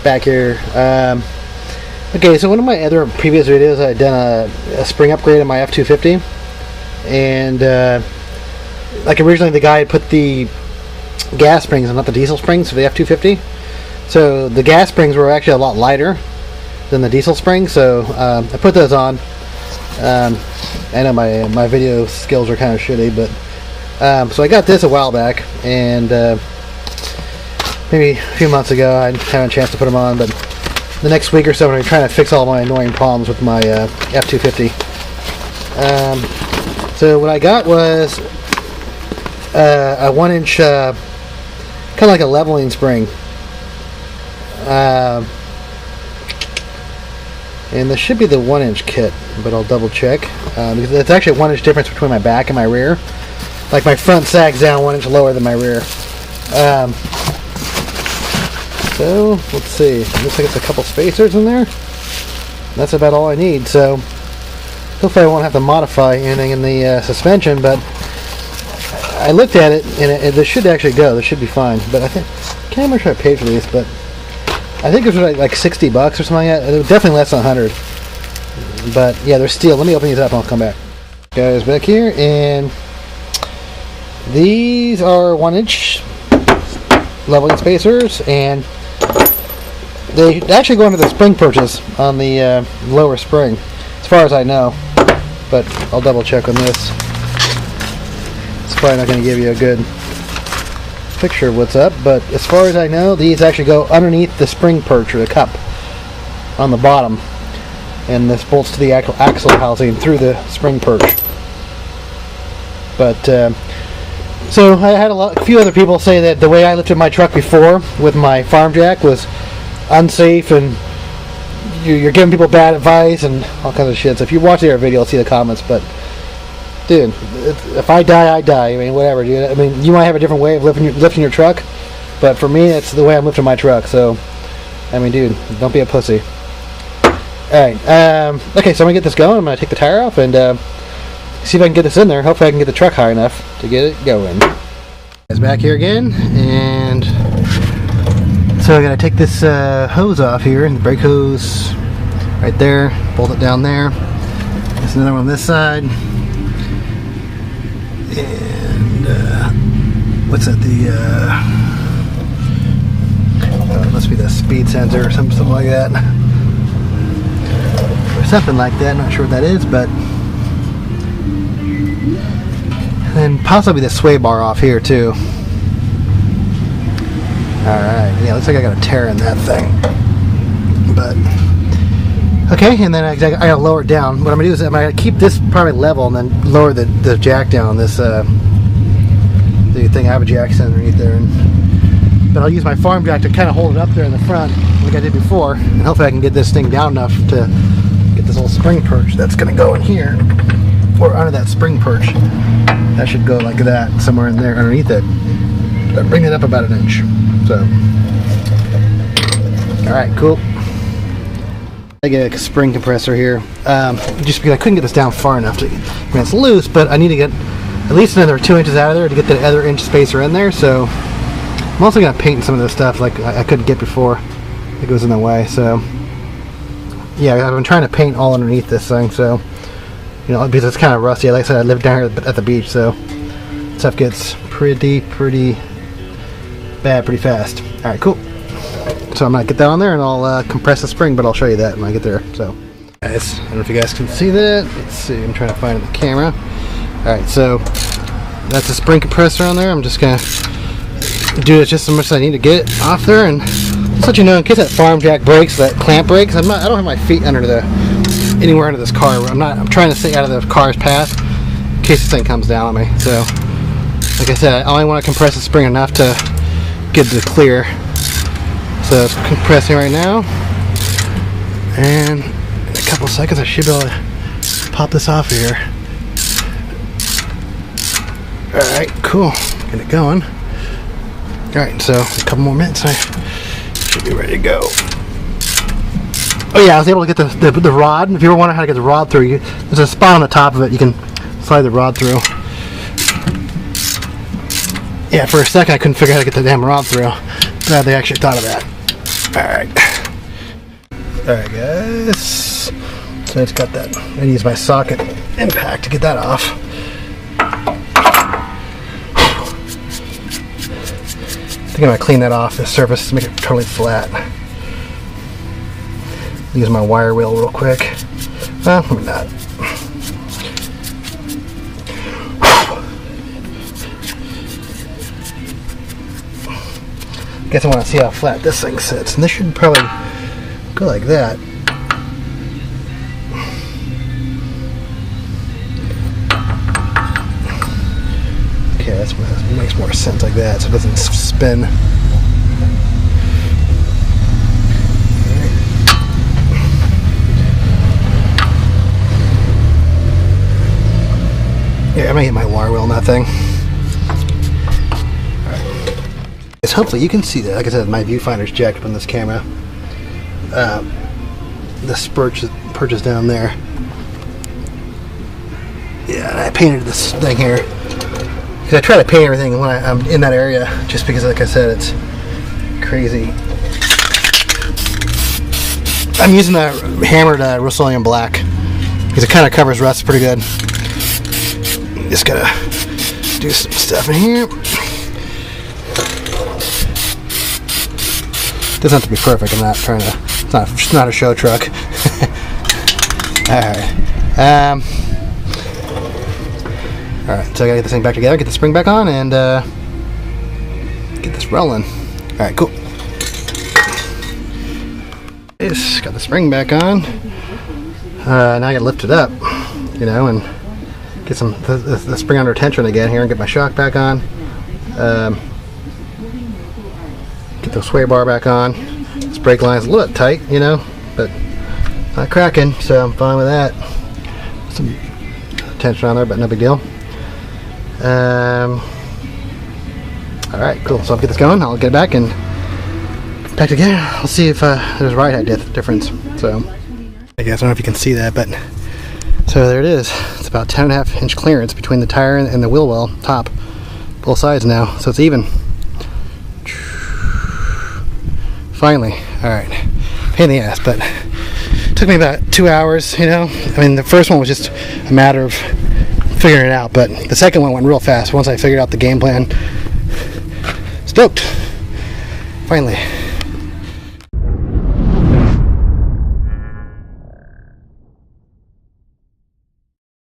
back here. Okay, so one of my other previous videos, I had done a spring upgrade on my F250, and like originally the guy had put the gas springs and not the diesel springs for the F250. So the gas springs were actually a lot lighter than the diesel springs, so I put those on. I know my video skills are kind of shitty, but so I got this a while back, and maybe a few months ago I didn't have a chance to put them on, but the next week or so when I'm trying to fix all my annoying problems with my F250. So what I got was a 1-inch kind of like a leveling spring, and this should be the 1-inch kit, but I'll double check, because it's actually a 1-inch difference between my back and my rear. Like my front sags down 1 inch lower than my rear. So let's see, looks like it's a couple spacers in there. That's about all I need, so hopefully I won't have to modify anything in the suspension, but I looked at it and this should actually go. This should be fine, but I think, I can't remember if I paid for these, but I think it was like $60 or something like that. It was definitely less than 100, but yeah, they're steel. Let me open these up and I'll come back. Guys, back here, and these are 1-inch leveling spacers, and they actually go into the spring purchase on the lower spring, as far as I know, but I'll double check on this. It's probably not going to give you a good picture of what's up, but as far as I know, these actually go underneath the spring perch, or the cup on the bottom, and this bolts to the axle housing through the spring perch. But so I had a few other people say that the way I lifted my truck before with my farm jack was unsafe, and you're giving people bad advice and all kinds of shit. So if you watch their video, you'll see the comments. But dude, if I die, I die. I mean, whatever, dude. I mean, you might have a different way of lifting your truck, but for me, it's the way I'm lifting my truck. So, I mean, dude, don't be a pussy. Alright, okay, so I'm gonna get this going. I'm gonna take the tire off and see if I can get this in there. Hopefully I can get the truck high enough to get it going. Guys, back here again, and so I gotta take this hose off here, and the brake hose right there, bolt it down there. There's another one on this side, and what's that, it must be the speed sensor or something like that, or something like that. Not sure what that is, but and then possibly the sway bar off here too. Alright, yeah, looks like I got a tear in that thing. But okay, and then I gotta lower it down. What I'm gonna do is I'm gonna keep this probably level and then lower the jack down. This the thing, I have a jack underneath there, but I'll use my farm jack to kind of hold it up there in the front like I did before, and hopefully I can get this thing down enough to get this little spring perch that's gonna go in here, or under that spring perch. That should go like that, somewhere in there underneath it. Bring it up about 1 inch. So, alright, cool. I get a spring compressor here, just because I couldn't get this down far enough to, I mean, it's loose, but I need to get at least another 2 inches out of there to get the other inch spacer in there. So I'm also going to paint some of this stuff like I couldn't get before. It goes in the way. So yeah, I've been trying to paint all underneath this thing, so, you know, because it's kind of rusty. Like I said, I live down here at the beach, so stuff gets pretty bad pretty fast. Alright, cool. So I'm going to get that on there, and I'll compress the spring, but I'll show you that when I get there. So guys, I don't know if you guys can see that. Let's see, I'm trying to find the camera. Alright, so that's a spring compressor on there. I'm just going to do it just as much as I need to get it off there, and just let you know, in case that farm jack breaks, that clamp breaks, I don't have my feet under anywhere under this car. I'm trying to stay out of the car's path in case this thing comes down on me. So like I said, I only want to compress the spring enough to get it clear. So it's compressing right now, and in a couple seconds I should be able to pop this off here. Alright, cool. Get it going. Alright, so a couple more minutes, I should be ready to go. Oh yeah, I was able to get the rod. If you ever wonder how to get the rod through, there's a spot on the top of it you can slide the rod through. Yeah, for a second I couldn't figure out how to get the damn rod through. Glad they actually thought of that. Alright. Alright guys, so it's got that. I'm going to use my socket impact to get that off. I think I'm going to clean that off the surface to make it totally flat. Use my wire wheel real quick. Well, maybe not. Guess I want to see how flat this thing sits, and this should probably go like that. Okay, that makes more sense like that, so it doesn't spin. Yeah, I'm gonna get my wire wheel on that thing. Alright. Hopefully you can see that. Like I said, my viewfinder's jacked up on this camera. The perch is down there. Yeah, and I painted this thing here. Because I try to paint everything when I'm in that area, just because, like I said, it's crazy. I'm using the hammered Rust-Oleum black because it kind of covers rust pretty good. Just gotta do some stuff in here. Doesn't have to be perfect. I'm not trying to. It's not a show truck. All right. All right. So I gotta get this thing back together, get the spring back on, and get this rolling. All right. Cool. Yes, got the spring back on. Now I gotta lift it up, you know, and get some the spring under tension again here, and get my shock back on. Get the sway bar back on. This brake line's a little bit tight, you know, but not cracking, so I'm fine with that. Some tension on there, but no big deal. Alright, cool. So I'll get this going. I'll get it back and back together. I'll see if there's a ride height difference. So I guess I don't know if you can see that, but so there it is. It's about 10.5 inch clearance between the tire and the wheel well top, both sides now, so it's even. Finally. Alright. Pain in the ass, but it took me about 2 hours, you know. I mean, the first one was just a matter of figuring it out, but the second one went real fast once I figured out the game plan. Stoked. Finally.